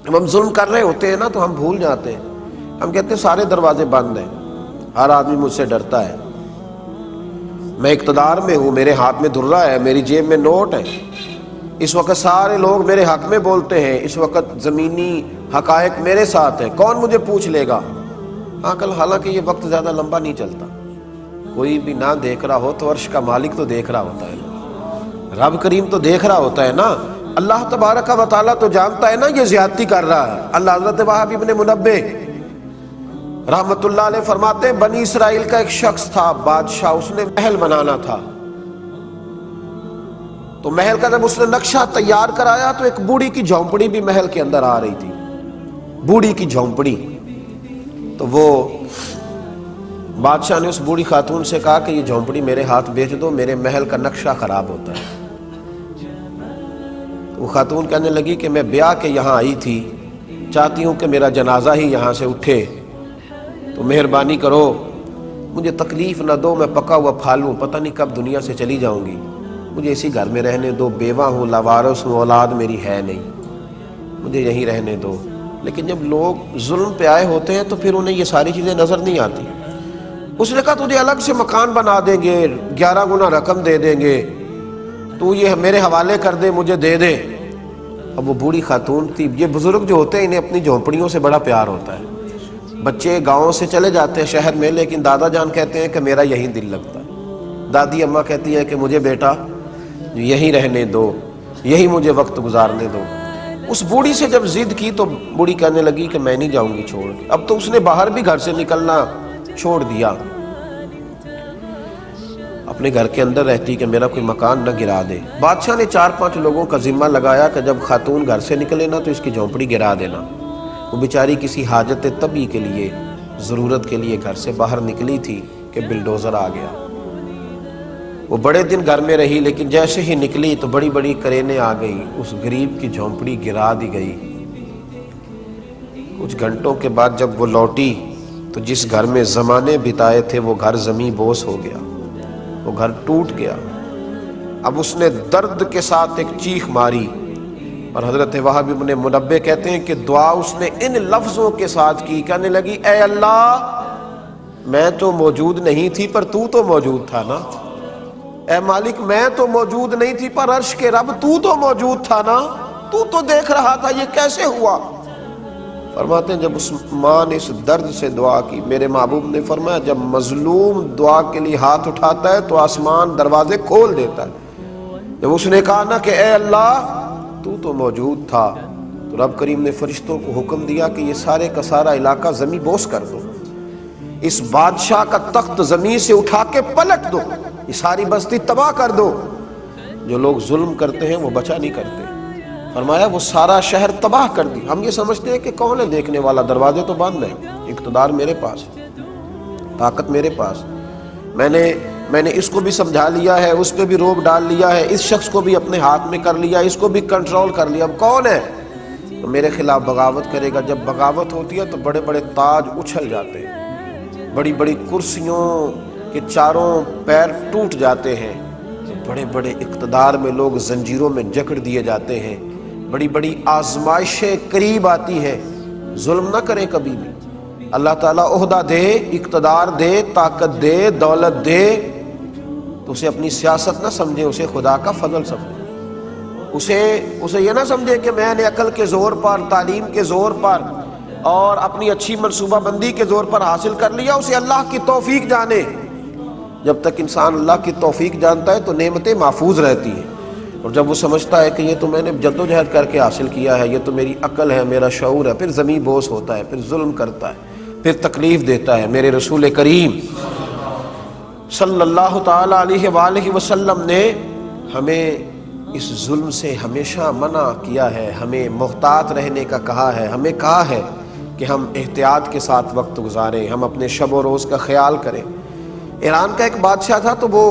جب ہم ظلم کر رہے ہوتے ہیں نا تو ہم بھول جاتے ہیں، ہم کہتے ہیں سارے دروازے بند ہیں، ہر آدمی مجھ سے ڈرتا ہے، میں اقتدار میں ہوں، میرے ہاتھ میں دھرا ہے، میری جیب میں نوٹ ہے، اس وقت سارے لوگ میرے حق میں بولتے ہیں، اس وقت زمینی حقائق میرے ساتھ ہیں، کون مجھے پوچھ لے گا؟ حالانکہ یہ وقت زیادہ لمبا نہیں چلتا، کوئی بھی نہ دیکھ رہا ہو تو عرش کا مالک تو دیکھ رہا ہوتا ہے، رب کریم تو دیکھ رہا ہوتا ہے نا، اللہ تبارک و تعالیٰ تو جانتا ہے نا یہ زیادتی کر رہا ہے۔ اللہ حضرت وہب ابن منبہ رحمت اللہ علیہ فرماتے ہیں بنی اسرائیل کا ایک شخص تھا بادشاہ، اس نے محل بنانا تھا، تو محل کا جب اس نے نقشہ تیار کرایا تو ایک بوڑھی کی جھونپڑی بھی محل کے اندر آ رہی تھی، بوڑھی کی جھونپڑی۔ تو وہ بادشاہ نے اس بوڑھی خاتون سے کہا کہ یہ جھونپڑی میرے ہاتھ بیچ دو، میرے محل کا نقشہ خراب ہوتا ہے۔ وہ خاتون کہنے لگی کہ میں بیاہ کے یہاں آئی تھی، چاہتی ہوں کہ میرا جنازہ ہی یہاں سے اٹھے، تو مہربانی کرو مجھے تکلیف نہ دو، میں پکا ہوا پھالوں، پتہ نہیں کب دنیا سے چلی جاؤں گی، مجھے اسی گھر میں رہنے دو، بیوہ ہوں، لاوارث ہوں، اولاد میری ہے نہیں، مجھے یہیں رہنے دو۔ لیکن جب لوگ ظلم پہ آئے ہوتے ہیں تو پھر انہیں یہ ساری چیزیں نظر نہیں آتی۔ اس نے کہا تجھے الگ سے مکان بنا دیں گے، 11 گنا رقم دے دیں گے، تو یہ میرے حوالے کر دے، مجھے دے دے۔ اب وہ بوڑھی خاتون تھی، یہ بزرگ جو ہوتے ہیں انہیں اپنی جھونپڑیوں سے بڑا پیار ہوتا ہے، بچے گاؤں سے چلے جاتے ہیں شہر میں، لیکن دادا جان کہتے ہیں کہ میرا یہیں دل لگتا ہے، دادی اماں کہتی ہے کہ مجھے بیٹا یہیں رہنے دو، یہی مجھے وقت گزارنے دو۔ اس بوڑھی سے جب ضد کی تو بوڑھی کہنے لگی کہ میں نہیں جاؤں گی چھوڑ کے۔ اب تو اس نے باہر بھی گھر سے نکلنا چھوڑ دیا، اپنے گھر کے اندر رہتی کہ میرا کوئی مکان نہ گرا دے۔ بادشاہ نے 4-5 لوگوں کا ذمہ لگایا کہ جب خاتون گھر سے نکلے نا تو اس کی جھونپڑی گرا دینا۔ وہ بیچاری کسی حاجت طبی کے لیے، ضرورت کے لیے گھر سے باہر نکلی تھی کہ بلڈوزر آ گیا۔ وہ بڑے دن گھر میں رہی، لیکن جیسے ہی نکلی تو بڑی بڑی کرینیں آ گئی، اس غریب کی جھونپڑی گرا دی گئی۔ کچھ گھنٹوں کے بعد جب وہ لوٹی تو جس گھر میں زمانے بتائے تھے وہ گھر زمیں بوس ہو گیا، وہ گھر ٹوٹ گیا۔ اب اس نے درد کے ساتھ ایک چیخ ماری، اور حضرت وہب ابن منبہ کہتے ہیں کہ دعا اس نے ان لفظوں کے ساتھ کی، کہنے لگی اے اللہ میں تو موجود نہیں تھی پر تو تو موجود تھا نا، اے مالک میں تو موجود نہیں تھی پر عرش کے رب تو تو موجود تھا نا، تو تو دیکھ رہا تھا، یہ کیسے ہوا؟ فرماتے ہیں جب اس ماں نے اس درد سے دعا کی، میرے محبوب نے فرمایا جب مظلوم دعا کے لیے ہاتھ اٹھاتا ہے تو آسمان دروازے کھول دیتا ہے۔ جب اس نے کہا نا کہ اے اللہ تو تو موجود تھا، تو رب کریم نے فرشتوں کو حکم دیا کہ یہ سارے کا سارا علاقہ زمیں بوس کر دو، اس بادشاہ کا تخت زمین سے اٹھا کے پلٹ دو، یہ ساری بستی تباہ کر دو۔ جو لوگ ظلم کرتے ہیں وہ بچا نہیں کرتے، فرمایا وہ سارا شہر تباہ کر دی۔ ہم یہ سمجھتے ہیں کہ کون ہے دیکھنے والا، دروازے تو بند ہیں، اقتدار میرے پاس، طاقت میرے پاس، میں نے اس کو بھی سمجھا لیا ہے، اس پہ بھی روک ڈال لیا ہے، اس شخص کو بھی اپنے ہاتھ میں کر لیا، اس کو بھی کنٹرول کر لیا، اب کون ہے تو میرے خلاف بغاوت کرے گا؟ جب بغاوت ہوتی ہے تو بڑے بڑے تاج اچھل جاتے ہیں، بڑی بڑی کرسیوں کے چاروں پیر ٹوٹ جاتے ہیں، بڑے بڑے اقتدار میں لوگ زنجیروں میں جکڑ دیے جاتے ہیں، بڑی بڑی آزمائشیں قریب آتی ہیں۔ ظلم نہ کریں کبھی بھی، اللہ تعالیٰ عہدہ دے، اقتدار دے، طاقت دے، دولت دے تو اسے اپنی سیاست نہ سمجھے، اسے خدا کا فضل سمجھے، اسے یہ نہ سمجھے کہ میں نے عقل کے زور پر، تعلیم کے زور پر اور اپنی اچھی منصوبہ بندی کے زور پر حاصل کر لیا، اسے اللہ کی توفیق جانے۔ جب تک انسان اللہ کی توفیق جانتا ہے تو نعمتیں محفوظ رہتی ہیں، اور جب وہ سمجھتا ہے کہ یہ تو میں نے جدوجہد کر کے حاصل کیا ہے، یہ تو میری عقل ہے، میرا شعور ہے، پھر زمیں بوس ہوتا ہے، پھر ظلم کرتا ہے، پھر تکلیف دیتا ہے۔ میرے رسول کریم صلی اللہ تعالی علیہ وآلہ وسلم نے ہمیں اس ظلم سے ہمیشہ منع کیا ہے، ہمیں محتاط رہنے کا کہا ہے، ہمیں کہا ہے کہ ہم احتیاط کے ساتھ وقت گزاریں، ہم اپنے شب و روز کا خیال کریں۔ ایران کا ایک بادشاہ تھا تو وہ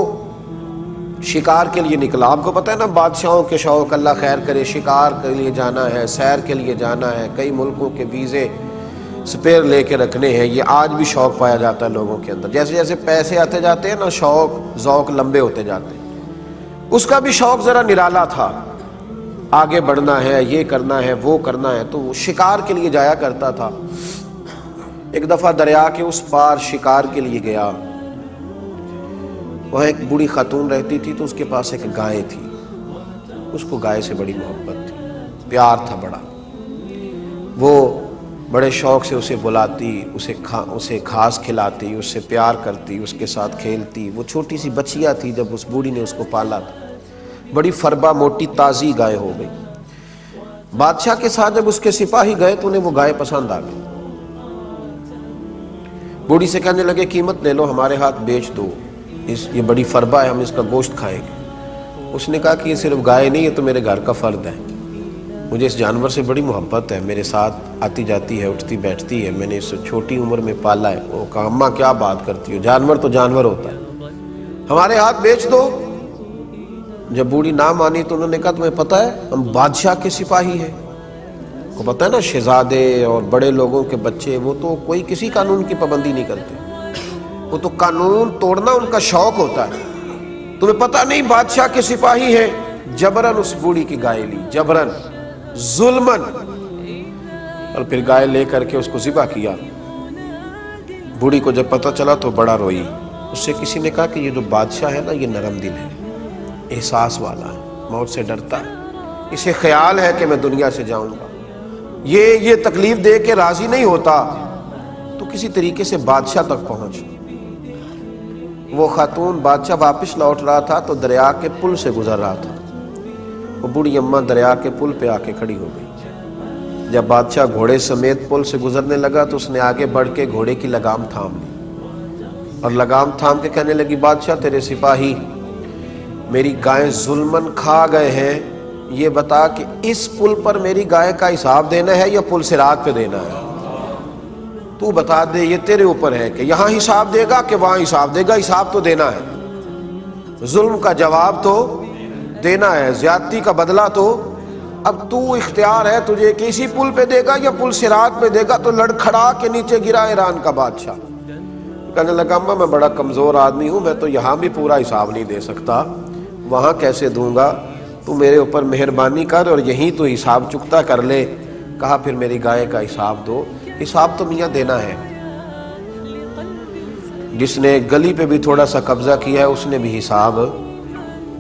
شکار کے لیے نکلا، آپ کو پتہ ہے نا بادشاہوں کے شوق، اللہ خیر کرے، شکار کے لیے جانا ہے، سیر کے لیے جانا ہے، کئی ملکوں کے ویزے سپیر لے کے رکھنے ہیں، یہ آج بھی شوق پایا جاتا ہے لوگوں کے اندر، جیسے جیسے پیسے آتے جاتے ہیں نا شوق ذوق لمبے ہوتے جاتے ہیں۔ اس کا بھی شوق ذرا نرالا تھا، آگے بڑھنا ہے، یہ کرنا ہے، وہ کرنا ہے، تو وہ شکار کے لیے جایا کرتا تھا۔ ایک دفعہ دریا کے اس پار شکار کے لیے گیا، وہاں ایک بوڑھی خاتون رہتی تھی، تو اس کے پاس ایک گائے تھی، اس کو گائے سے بڑی محبت تھی، پیار تھا بڑا۔ وہ بڑے شوق سے اسے بلاتی، اسے گھاس کھلاتی، اس سے پیار کرتی، اس کے ساتھ کھیلتی۔ وہ چھوٹی سی بچیا تھی جب اس بوڑھی نے اس کو پالا تھا، بڑی فربا موٹی تازی گائے ہو گئی۔ بادشاہ کے ساتھ جب اس کے سپاہی گئے تو انہیں وہ گائے پسند آ گئی۔ بوڑھی سے کہنے لگے قیمت لے لو، ہمارے ہاتھ بیچ دو، یہ بڑی فربا ہے، ہم اس کا گوشت کھائیں گے۔ اس نے کہا کہ یہ صرف گائے نہیں، یہ تو میرے گھر کا فرد ہے، مجھے اس جانور سے بڑی محبت ہے، میرے ساتھ آتی جاتی ہے، اٹھتی بیٹھتی ہے، میں نے اسے چھوٹی عمر میں پالا ہے۔ وہ کہا اماں کیا بات کرتی ہو، جانور تو جانور ہوتا ہے، ہمارے ہاتھ بیچ دو۔ جب بوڑھی نہ مانی تو انہوں نے کہا تمہیں پتہ ہے ہم بادشاہ کے سپاہی ہیں، کو پتہ ہے نا شہزادے اور بڑے لوگوں کے بچے وہ تو کوئی کسی قانون کی پابندی نہیں کرتے، وہ تو قانون توڑنا ان کا شوق ہوتا ہے، تمہیں پتہ نہیں بادشاہ کے سپاہی ہیں۔ جبرن اس بوڑھی کی گائے لی، جبرن، ظلمن، اور پھر گائے لے کر کے اس کو ذبح کیا۔ بوڑھی کو جب پتہ چلا تو بڑا روئی۔ اس سے کسی نے کہا کہ یہ جو بادشاہ ہے نا یہ نرم دل ہے، احساس والا ہے، موت سے ڈرتا ہے، اسے خیال ہے کہ میں دنیا سے جاؤں گا، یہ تکلیف دے کے راضی نہیں ہوتا، تو کسی طریقے سے بادشاہ تک پہنچ۔ وہ خاتون بادشاہ واپس لوٹ رہا تھا تو دریا کے پل سے گزر رہا تھا، وہ بوڑھی اماں دریا کے پل پہ آ کے کھڑی ہو گئی۔ جب بادشاہ گھوڑے سمیت پل سے گزرنے لگا تو اس نے آگے بڑھ کے گھوڑے کی لگام تھام لی اور لگام تھام کے کہنے لگی بادشاہ تیرے سپاہی میری گائے ظلمن کھا گئے ہیں، یہ بتا کہ اس پل پر میری گائے کا حساب دینا ہے یا پل صراط پہ دینا ہے؟ تو بتا دے، یہ تیرے اوپر ہے کہ یہاں حساب دے گا کہ وہاں حساب دے گا، حساب تو دینا ہے، ظلم کا جواب تو دینا ہے، زیادتی کا بدلہ تو اب تو اختیار ہے تجھے کہ اسی پل پہ دے گا یا پل صراط پہ دے گا۔ تو لڑکھڑا کے نیچے گرا ایران کا بادشاہ، کہنے لگا اماں میں بڑا کمزور آدمی ہوں، میں تو یہاں بھی پورا حساب نہیں دے سکتا، وہاں کیسے دوں گا، تو میرے اوپر مہربانی کر اور یہیں تو حساب چکتا کر لے۔ کہا پھر میری گائے کا حساب دو۔ حساب تو میاں دینا ہے، جس نے گلی پہ بھی تھوڑا سا قبضہ کیا ہے اس نے بھی حساب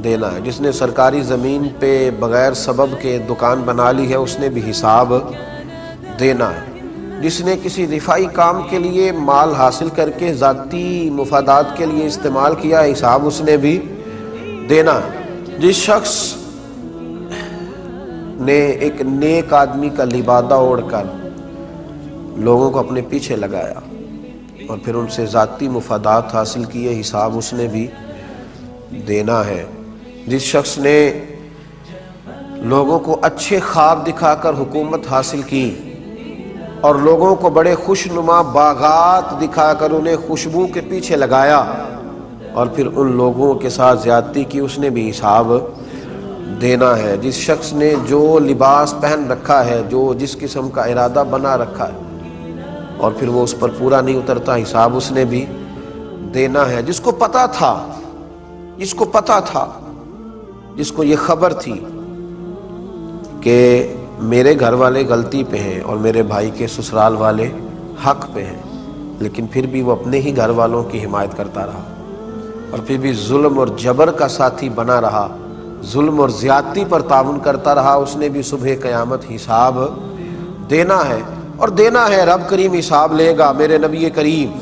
دینا ہے، جس نے سرکاری زمین پہ بغیر سبب کے دکان بنا لی ہے اس نے بھی حساب دینا ہے، جس نے کسی دفاعی کام کے لیے مال حاصل کر کے ذاتی مفادات کے لیے استعمال کیا ہے حساب اس نے بھی دینا ہے، جس شخص نے ایک نیک آدمی کا لبادہ اوڑھ کر لوگوں کو اپنے پیچھے لگایا اور پھر ان سے ذاتی مفادات حاصل کیے حساب اس نے بھی دینا ہے، جس شخص نے لوگوں کو اچھے خواب دکھا کر حکومت حاصل کی اور لوگوں کو بڑے خوشنما باغات دکھا کر انہیں خوشبو کے پیچھے لگایا اور پھر ان لوگوں کے ساتھ زیادتی کی اس نے بھی حساب دینا ہے، جس شخص نے جو لباس پہن رکھا ہے، جو جس قسم کا ارادہ بنا رکھا ہے اور پھر وہ اس پر پورا نہیں اترتا حساب اس نے بھی دینا ہے، جس کو پتا تھا، جس کو پتا تھا، جس کو یہ خبر تھی کہ میرے گھر والے غلطی پہ ہیں اور میرے بھائی کے سسرال والے حق پہ ہیں، لیکن پھر بھی وہ اپنے ہی گھر والوں کی حمایت کرتا رہا اور پھر بھی ظلم اور جبر کا ساتھی بنا رہا، ظلم اور زیادتی پر تعاون کرتا رہا، اس نے بھی صبح قیامت حساب دینا ہے اور دینا ہے۔ رب کریم حساب لے گا۔ میرے نبی کریم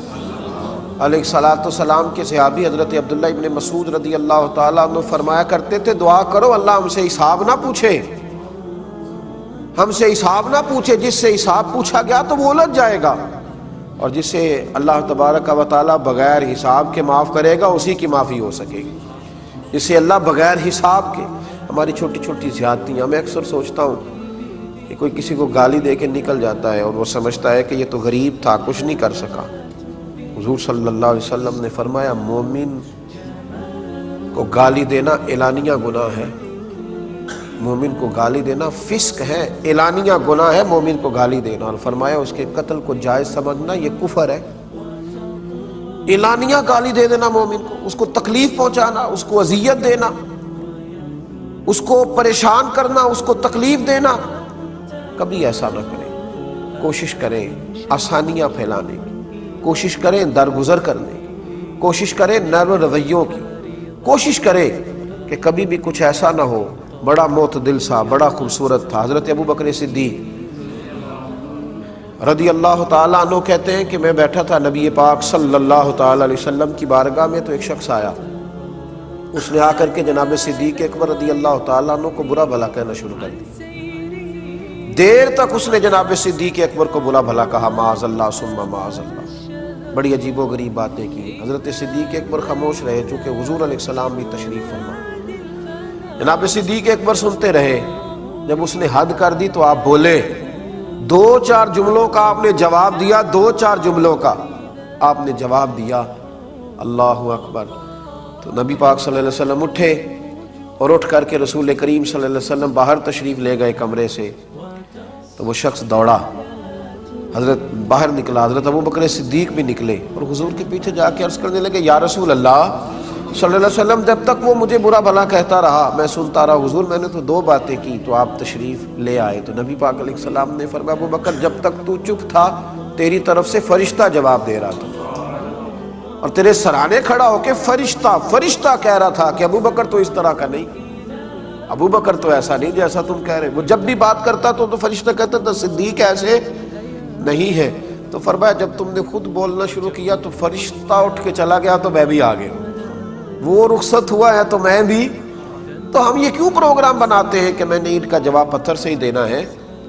علیہ الصلوۃ والسلام کے صحابی حضرت عبداللہ ابن مسعود رضی اللہ تعالیٰ عنہ فرمایا کرتے تھے دعا کرو اللہ ہم سے حساب نہ پوچھے، ہم سے حساب نہ پوچھے، جس سے حساب پوچھا گیا تو وہ الجھ جائے گا اور جسے اللہ تبارک و تعالیٰ بغیر حساب کے معاف کرے گا اسی کی معافی ہو سکے گی، جسے اللہ بغیر حساب کے۔ ہماری چھوٹی چھوٹی زیادتیاں، میں اکثر سوچتا ہوں کہ کوئی کسی کو گالی دے کے نکل جاتا ہے اور وہ سمجھتا ہے کہ یہ تو غریب تھا کچھ نہیں کر سکا۔ حضور صلی اللہ علیہ وسلم نے فرمایا مومن کو گالی دینا اعلانیہ گناہ ہے، مومن کو گالی دینا فسق ہے، اعلانیہ گناہ ہے مومن کو گالی دینا، اور فرمایا اس کے قتل کو جائز سمجھنا یہ کفر ہے۔ اعلانیہ گالی دے دینا مومن کو، اس کو تکلیف پہنچانا، اس کو اذیت دینا، اس کو پریشان کرنا، اس کو تکلیف دینا، کبھی ایسا نہ کریں۔ کوشش کریں آسانیاں پھیلانے کی، کوشش کریں درگزر کرنے کی، کوشش کریں نرم رویوں کی، کوشش کریں کہ کبھی بھی کچھ ایسا نہ ہو۔ بڑا معتدل سا، بڑا خوبصورت تھا حضرت ابوبکر صدیق رضی اللہ تعالیٰ عنہ کہتے ہیں کہ میں بیٹھا تھا نبی پاک صلی اللہ تعالیٰ علیہ وسلم کی بارگاہ میں، تو ایک شخص آیا، اس نے آ کر کے جناب صدیق اکبر رضی اللہ تعالیٰ عنہ کو برا بھلا کہنا شروع کر دیا۔ دیر تک اس نے جناب صدیق اکبر کو برا بھلا کہا، معاذ اللہ ثم معاذ اللہ، بڑی عجیب و غریب باتیں کی۔ حضرت صدیق اکبر خاموش رہے، چونکہ حضور علیہ السلام بھی تشریف فرما۔ جناب صدیق اکبر سنتے رہے، جب اس نے حد کر دی تو آپ بولے، دو چار جملوں کا آپ نے جواب دیا، دو چار جملوں کا آپ نے جواب دیا، اللہ اکبر۔ تو نبی پاک صلی اللہ علیہ وسلم اٹھے اور اٹھ کر کے رسول کریم صلی اللہ علیہ وسلم باہر تشریف لے گئے کمرے سے، تو وہ شخص دوڑا، حضرت باہر نکلا، حضرت ابوبکر صدیق بھی نکلے اور حضور کے پیچھے جا کے عرض کرنے لگے، یا رسول اللہ صلی اللہ علیہ وسلم، جب تک وہ مجھے برا بھلا کہتا رہا میں سنتا رہا، حضور میں نے تو دو باتیں کی تو آپ تشریف لے آئے۔ تو نبی پاک علیہ السلام نے فرمایا، ابوبکر جب تک تو چپ تھا تیری طرف سے فرشتہ جواب دے رہا تھا، اور تیرے سرانے کھڑا ہو کے فرشتہ کہہ رہا تھا کہ ابوبکر تو اس طرح کا نہیں، ابوبکر تو ایسا نہیں جیسا تم کہہ رہے۔ وہ جب بھی بات کرتا تو فرشتہ کہتا تھا صدیق ایسے نہیں ہے۔ تو فرمایا جب تم نے خود بولنا شروع کیا تو فرشتہ اٹھ کے چلا گیا تو میں بھی آ گیا، وہ رخصت ہوا ہے تو میں بھی۔ تو ہم یہ کیوں پروگرام بناتے ہیں کہ میں نے ان کا جواب پتھر سے ہی دینا ہے؟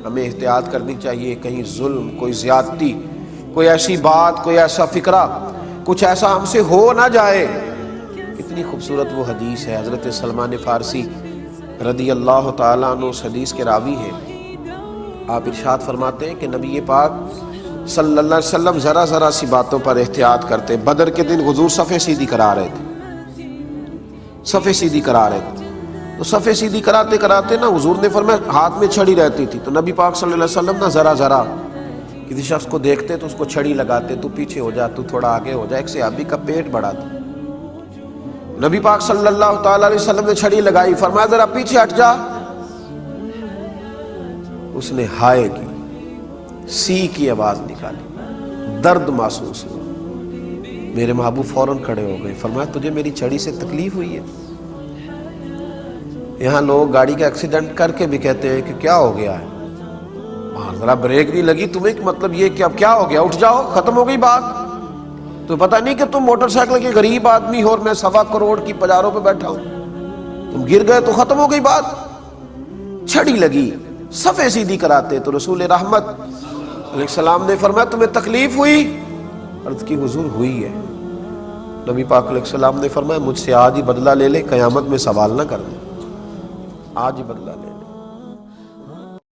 ہمیں احتیاط کرنی چاہیے، کہیں ظلم، کوئی زیادتی، کوئی ایسی بات، کوئی ایسا فکرہ، کچھ ایسا ہم سے ہو نہ جائے۔ اتنی خوبصورت وہ حدیث ہے، حضرت سلمان فارسی رضی اللہ تعالیٰ عنہ اس حدیث کے راوی ہیں۔ آپ ارشاد فرماتے ہیں کہ نبی پاک صلی اللہ علیہ وسلم ذرا ذرا سی باتوں پر احتیاط کرتے۔ بدر کے دن حضور صفے سیدھی کرا رہے تھے، صفے سیدھی کرا رہے تھے، تو صفے سیدھی کراتے کراتے نا حضور نے فرمایا ہاتھ میں چھڑی رہتی تھی، تو نبی پاک صلی اللہ علیہ وسلم نا ذرا ذرا کسی شخص کو دیکھتے تو اس کو چھڑی لگاتے، تو پیچھے ہو جا، تو تھوڑا آگے ہو جا۔ ایک صحابی کا پیٹ بڑا تھا، نبی پاک صلی اللہ تعالیٰ علیہ وسلم نے چھڑی لگائی، فرمایا ذرا پیچھے ہٹ جا۔ اس نے ہائے کی، سی کی آواز نکالی، درد محسوس ہوا۔ میرے محبوب فوراً کھڑے ہو گئے، فرمایا تجھے میری چھڑی سے تکلیف ہوئی ہے؟ یہاں لوگ گاڑی کا ایکسیڈنٹ کر کے بھی کہتے ہیں کہ کیا ہو گیا ہے، وہاں ذرا بریک نہیں لگی تمہیں، مطلب یہ کہ اب کیا ہو گیا، اٹھ جاؤ، ختم ہو گئی بات۔ تو پتہ نہیں کہ تم موٹر سائیکل کے غریب آدمی ہو اور میں 1.25 کروڑ کی پجاروں پہ بیٹھا ہوں، تم گر گئے تو ختم ہو گئی بات۔ چھڑی لگی، صفے سیدھی کراتے تو رسول رحمت علیہ السلام نے فرمایا تمہیں تکلیف ہوئی؟ عرض کی حضور ہوئی ہے۔ نبی پاک علیہ السلام نے فرمایا مجھ سے آج ہی بدلہ لے لے، قیامت میں سوال نہ کرنا، آج ہی بدلہ لے۔